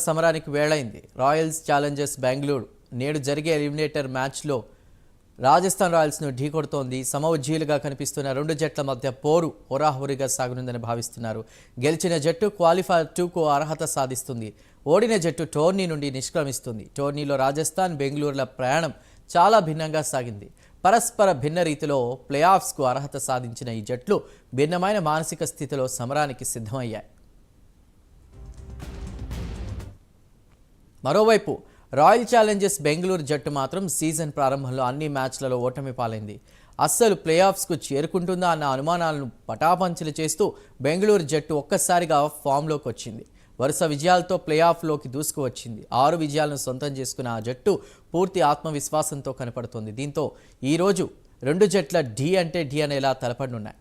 సమరానికి వేళైంది. Royals Challengers Bengaluru నేడు జరిగే ఎలిమినేటర్ మ్యాచ్లో రాజస్థాన్ రాయల్స్ను ఢీకొడుతోంది. సమఉజ్జీలుగా కనిపిస్తున్న రెండు జట్ల మధ్య పోరు హోరాహోరీగా సాగనుందని భావిస్తున్నారు. గెలిచిన జట్టు క్వాలిఫైర్ 2కు అర్హత సాధిస్తుంది. ఓడిన జట్టు టోర్నీ నుండి నిష్క్రమిస్తుంది. టోర్నీలో రాజస్థాన్ బెంగళూరుల ప్రయాణం చాలా భిన్నంగా సాగింది. పరస్పర భిన్న రీతిలో ప్లేఆఫ్స్కు అర్హత సాధించిన ఈ జట్లు భిన్నమైన మానసిక స్థితిలో సమరానికి సిద్ధమయ్యాయి. మరోవైపు రాయల్ ఛాలెంజర్స్ బెంగళూరు జట్టు మాత్రం సీజన్ ప్రారంభంలో అన్ని మ్యాచ్లలో ఓటమి పాలైంది. అస్సలు ప్లేఆఫ్స్కు చేరుకుంటుందా అన్న అనుమానాలను పటాపంచలు చేస్తూ బెంగళూరు జట్టు ఒక్కసారిగా ఫామ్లోకి వచ్చింది. వరుస విజయాలతో ప్లేఆఫ్లోకి దూసుకువచ్చింది. 6 విజయాలను సొంతం చేసుకున్న ఆ జట్టు పూర్తి ఆత్మవిశ్వాసంతో కనపడుతోంది. దీంతో ఈరోజు రెండు జట్ల ఢీ అంటే ఢీ అనేలా తలపడనున్నాయి.